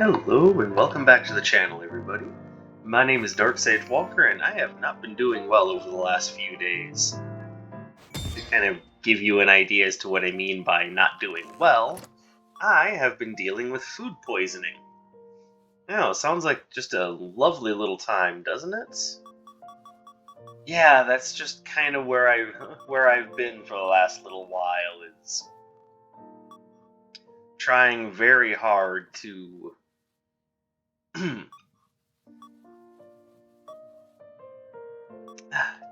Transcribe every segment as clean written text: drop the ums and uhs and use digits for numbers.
Hello and welcome back to the channel, everybody. My name is Dark Sage Walker, and I have not been doing well over the last few days. To kind of give you an idea as to what I mean by not doing well, I have been dealing with food poisoning. Now, sounds like just a lovely little time, doesn't it? Yeah, that's just kind of where I've been for the last little while, is trying very hard to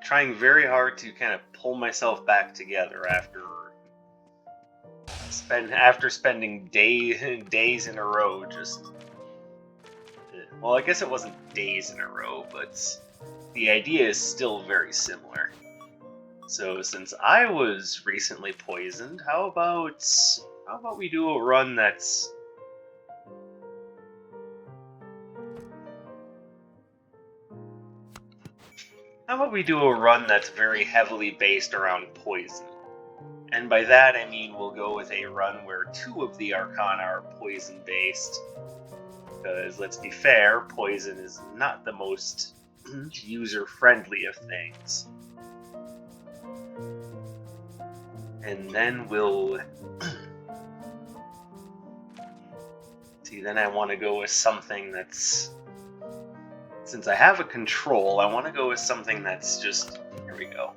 trying very hard to kind of pull myself back together after spending days in a row well, I guess it wasn't days in a row, but the idea is still very similar. So since I was recently poisoned, how about we do a run that's very heavily based around poison? And by that I mean we'll go with a run where 2 of the Arcana are poison based. Because let's be fair, poison is not the most user-friendly of things. And then we'll... See, then I want to go with something that's... Since I have a control, I want to go with something that's just... Here we go.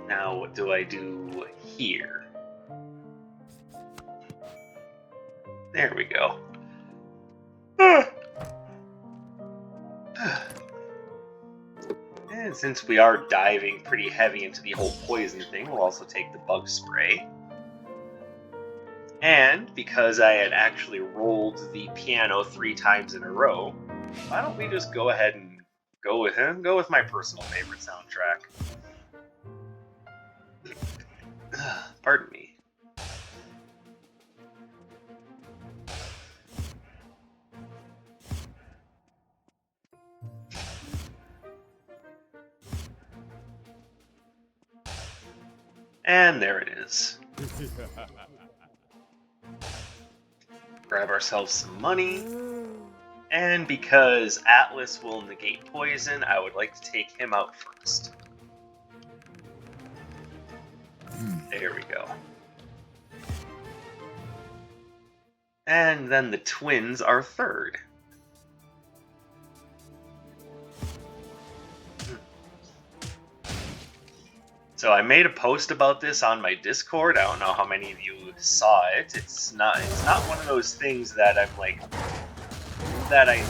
Now, what do I do here? There we go. And since we are diving pretty heavy into the whole poison thing, we'll also take the bug spray. And because I had actually rolled the piano 3 times in a row, why don't we just go ahead and go with my personal favorite soundtrack. Pardon me. And there it is. Grab ourselves some money. And because Atlas will negate poison, I would like to take him out first. There we go. And then the twins are third. So I made a post about this on my Discord. I don't know how many of you saw it. It's not one of those things that I'm like that I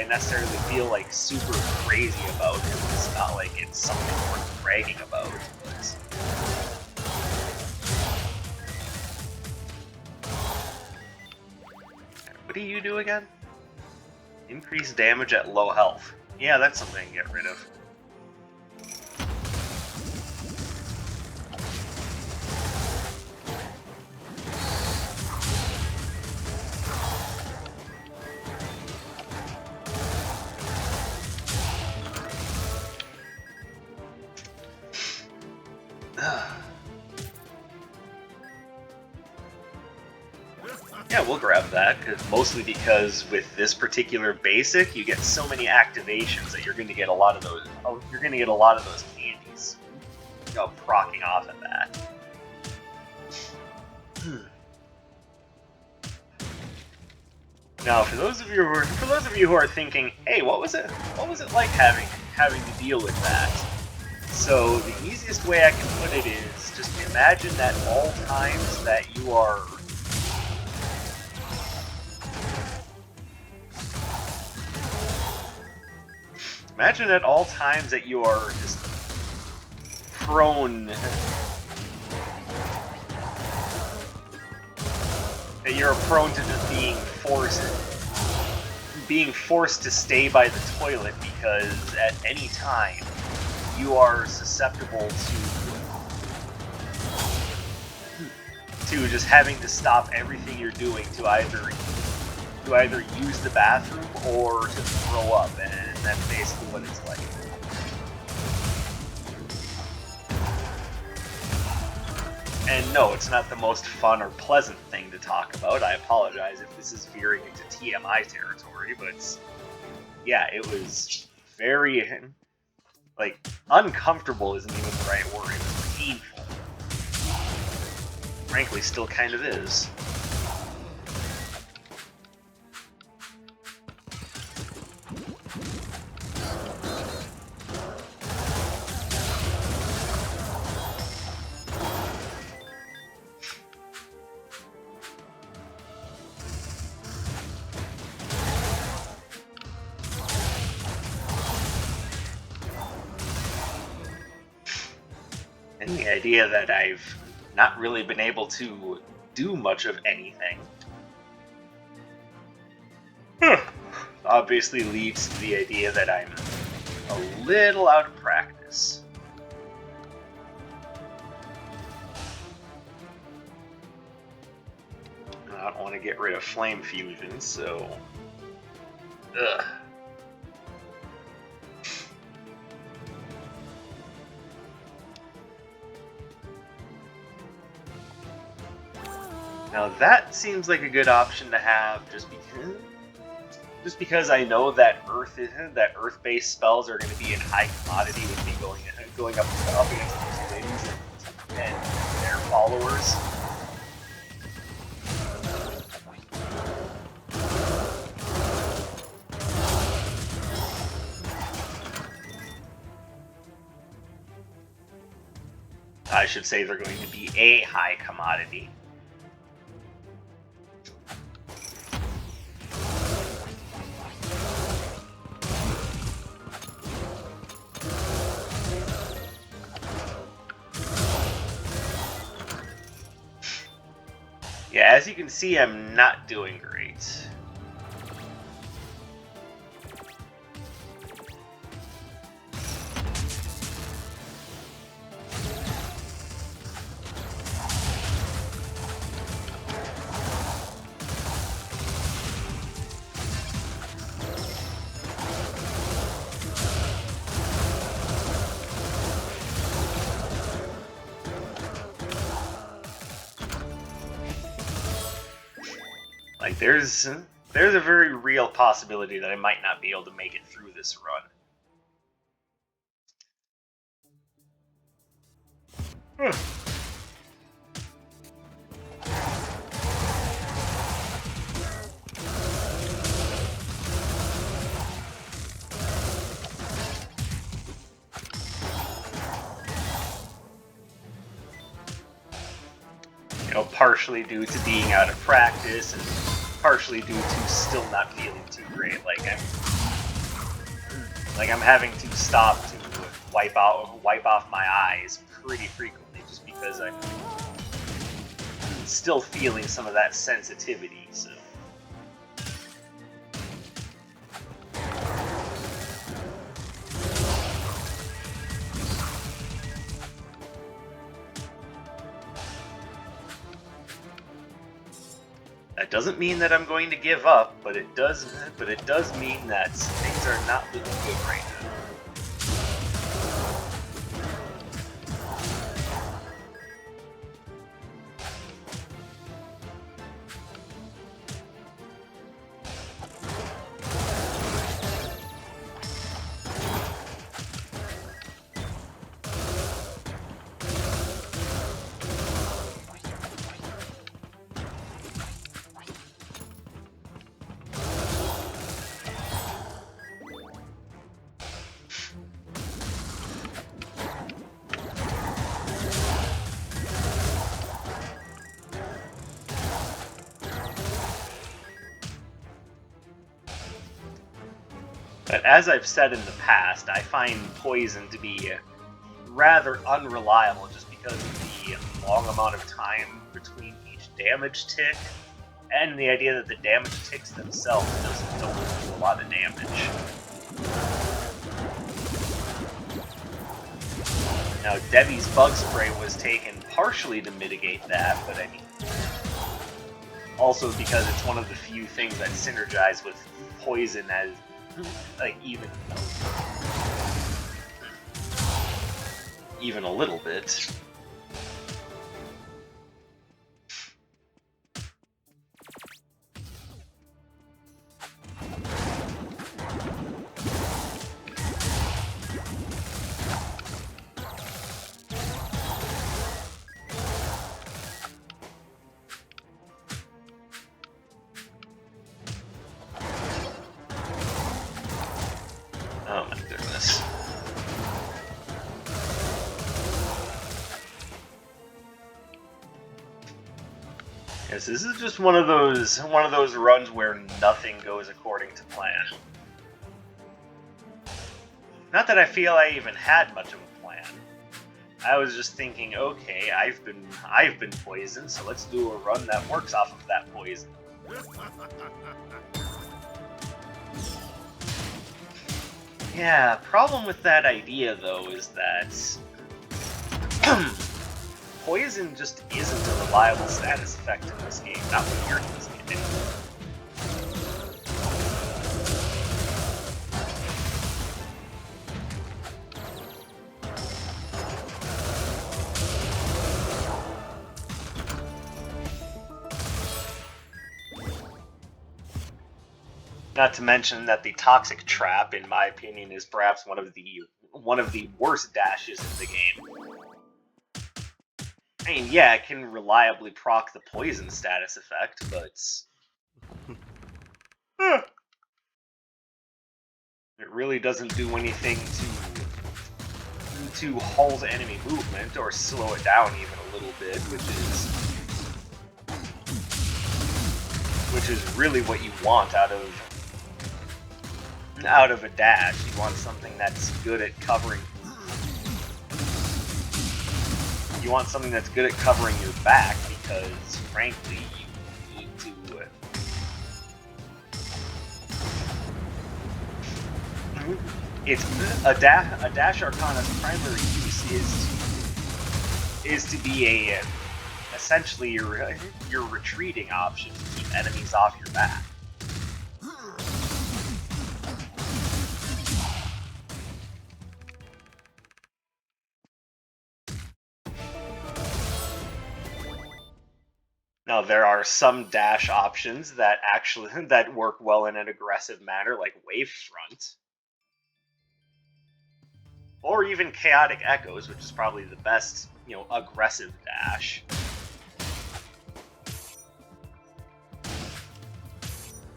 necessarily feel like super crazy about. It's not like it's something worth bragging about. But what do you do again? Increase damage at low health. Yeah, that's something to get rid of. Yeah, we'll grab that, mostly because with this particular basic, you get so many activations that you're going to get a lot of those. You're going to get a lot of those candies, proccing off of that. Now, for those of you who are thinking, hey, what was it like having to deal with that? So the easiest way I can put it is just imagine that all times that you are just prone, that you're prone to just being forced to stay by the toilet because at any time you are susceptible to just having to stop everything you're doing to either use the bathroom or to throw up, and that's basically what it's like. And no, it's not the most fun or pleasant thing to talk about. I apologize if this is veering into TMI territory, but yeah, it was very, like, uncomfortable isn't even the right word. It was painful. Frankly, still kind of is. And the idea that I've not really been able to do much of anything obviously leads to the idea that I'm a little out of practice. I don't want to get rid of flame fusion, so... Ugh. Now that seems like a good option to have, just because I know that Earth-based spells are going to be in high commodity with me going up against those winds and their followers. I should say they're going to be a high commodity. Yeah, as you can see, I'm not doing great. Like, there's a very real possibility that I might not be able to make it through this run. You know, partially due to being out of practice, and partially due to still not feeling too great. Like I'm having to stop to wipe off my eyes pretty frequently, just because I'm still feeling some of that sensitivity. So. That doesn't mean that I'm going to give up, but it does mean that things are not looking good right now. But as I've said in the past, I find poison to be rather unreliable just because of the long amount of time between each damage tick, and the idea that the damage ticks themselves don't do a lot of damage. Now, Debbie's bug spray was taken partially to mitigate that, but I mean, also because it's one of the few things that synergize with poison as, like, even a little bit. Yes, this is just one of those runs where nothing goes according to plan. Not that I feel I even had much of a plan. I was just thinking, okay, I've been poisoned, so let's do a run that works off of that poison. Yeah, problem with that idea though is that poison just isn't a reliable status effect in this game, not when you're using it anymore. Not to mention that the toxic trap, in my opinion, is perhaps one of the worst dashes in the game. I mean, yeah, it can reliably proc the poison status effect, but it really doesn't do anything to halt enemy movement or slow it down even a little bit, which is really what you want out of a dash. You want something that's good at covering. You want something that's good at covering your back because, frankly, you need to. It's a dash arcana's primary use is to be essentially your retreating option to keep enemies off your back. Now, there are some dash options that that work well in an aggressive manner, like Wavefront. Or even Chaotic Echoes, which is probably the best, aggressive dash.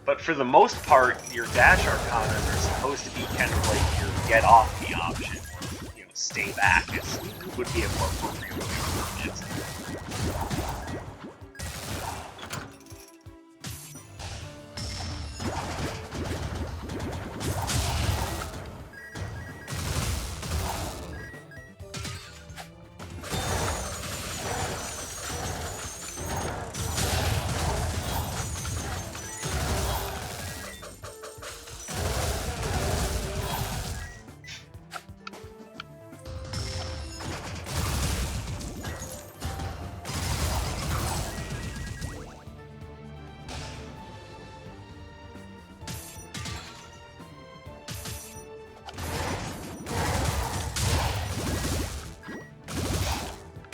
But for the most part, your dash arcanas are supposed to be kind of like your get off the option. Stay back would be a more appropriate way to put it.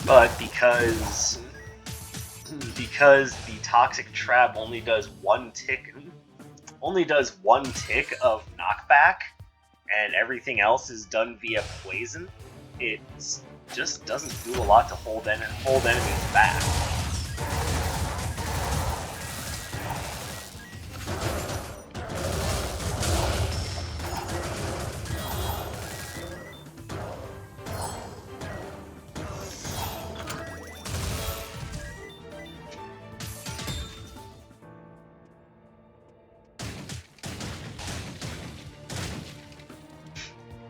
But because the toxic trap only does one tick of knockback, and everything else is done via poison, it just doesn't do a lot to hold enemies back.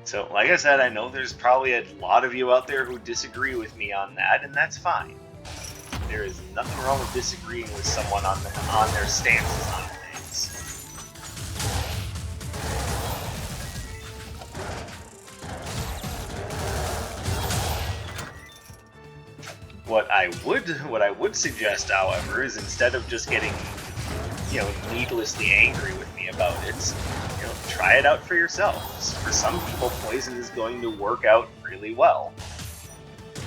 So, like I said, I know there's probably a lot of you out there who disagree with me on that, and that's fine. There is nothing wrong with disagreeing with someone on their stances on things. What I would suggest, however, is instead of just getting, needlessly angry with me about it, try it out for yourselves. For some people, poison is going to work out really well.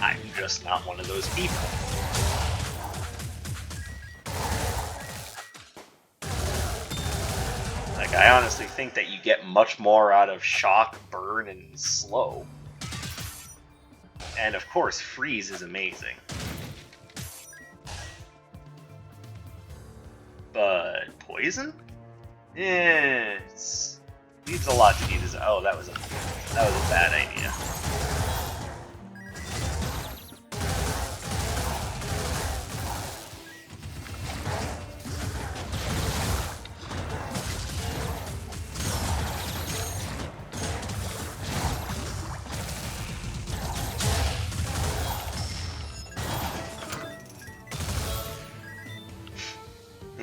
I'm just not one of those people. Like, I honestly think that you get much more out of shock, burn, and slow. And of course, freeze is amazing. But poison? It needs a lot to be desired. Oh, that was a bad idea.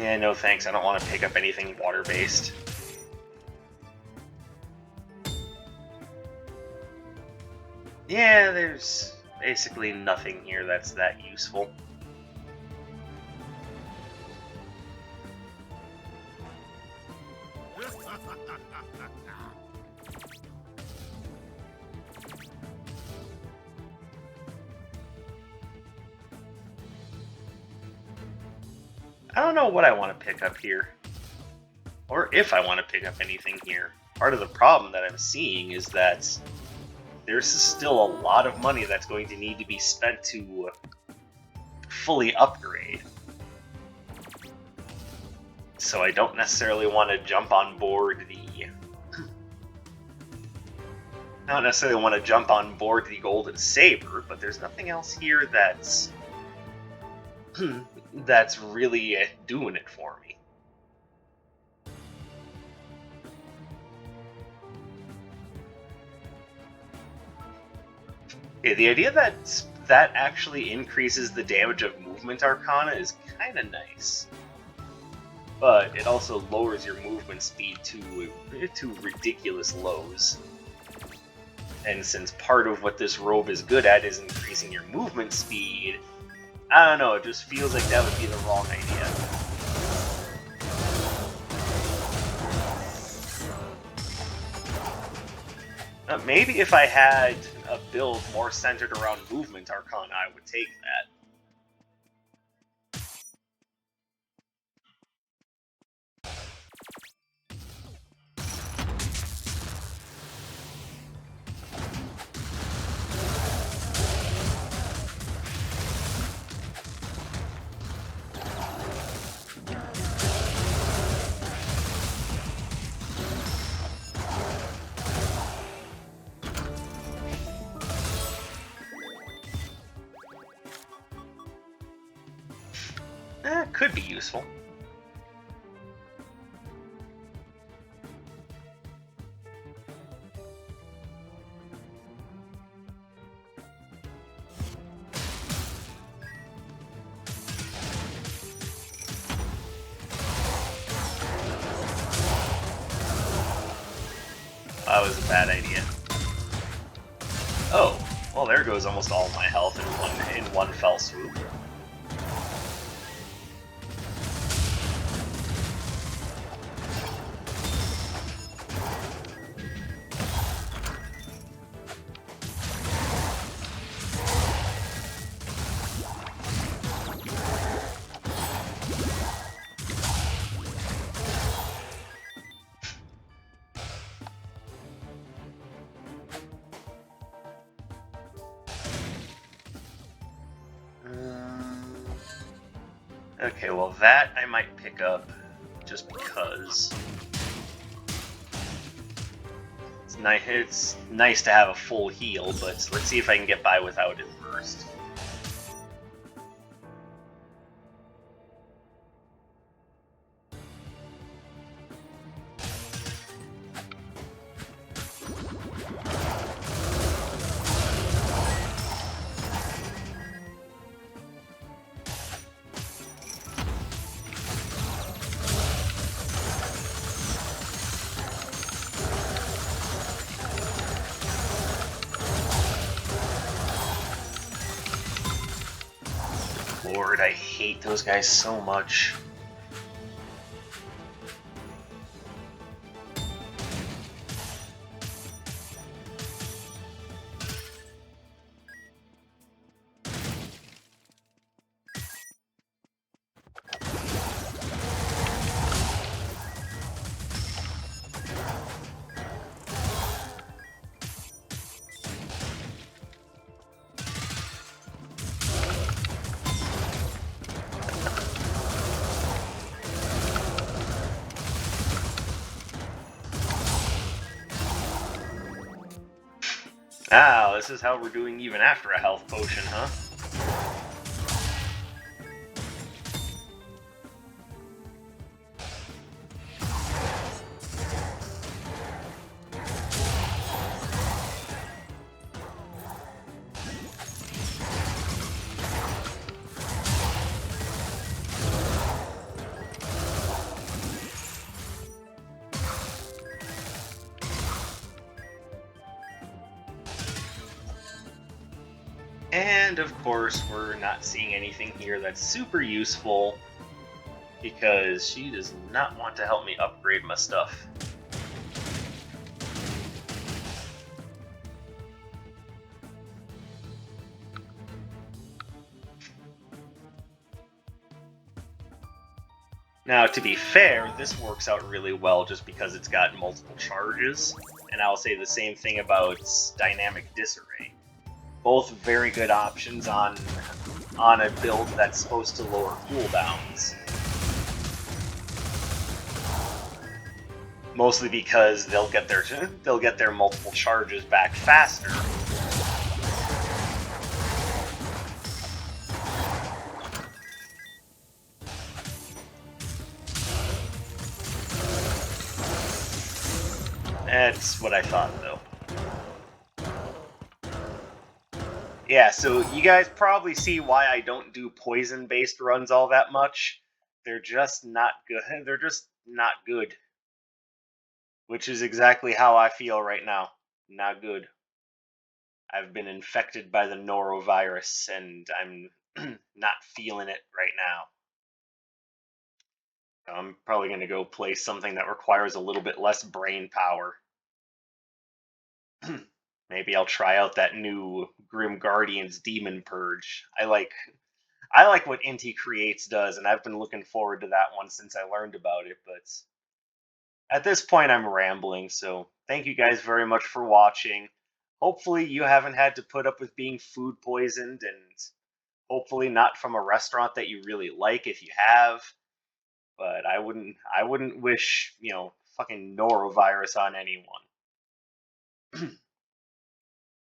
Yeah, no thanks. I don't want to pick up anything water-based. Yeah, there's basically nothing here that's that useful. I don't know what I want to pick up here. Or if I want to pick up anything here. Part of the problem that I'm seeing is that there's still a lot of money that's going to need to be spent to fully upgrade. So I don't necessarily want to jump on board the... I don't necessarily want to jump on board the Golden Saber, but there's nothing else here that's... that's really doing it for me. Yeah, the idea that that actually increases the damage of Movement Arcana is kind of nice. But it also lowers your movement speed to ridiculous lows. And since part of what this robe is good at is increasing your movement speed, I don't know, it just feels like that would be the wrong idea. Maybe if I had a build more centered around Movement Arcana, I would take that. Could be useful. That was a bad idea. Oh, well there goes almost all my health in one fell swoop. Okay, well that I might pick up just because. It's nice to have a full heal, but let's see if I can get by without it first. Lord, I hate those guys so much. Ah, this is how we're doing even after a health potion, huh? And of course, we're not seeing anything here that's super useful because she does not want to help me upgrade my stuff. Now, to be fair, this works out really well just because it's got multiple charges, and I'll say the same thing about Dynamic Disarray. Both very good options on a build that's supposed to lower cooldowns. Mostly because they'll get their multiple charges back faster. That's what I thought, though. Yeah, so you guys probably see why I don't do poison-based runs all that much. They're just not good. They're just not good. Which is exactly how I feel right now. Not good. I've been infected by the Norovirus, and I'm not feeling it right now. I'm probably going to go play something that requires a little bit less brain power. Maybe I'll try out that new Grim Guardians Demon Purge. I like what Inti Creates does, and I've been looking forward to that one since I learned about it, but at this point I'm rambling, so thank you guys very much for watching. Hopefully you haven't had to put up with being food poisoned, and hopefully not from a restaurant that you really like if you have. But I wouldn't wish, fucking norovirus on anyone.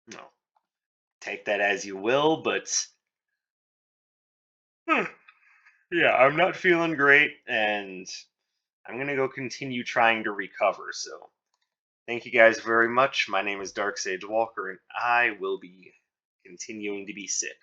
No. Take that as you will, but yeah, I'm not feeling great, and I'm gonna go continue trying to recover. So, thank you guys very much. My name is Dark Sage Walker, and I will be continuing to be sick.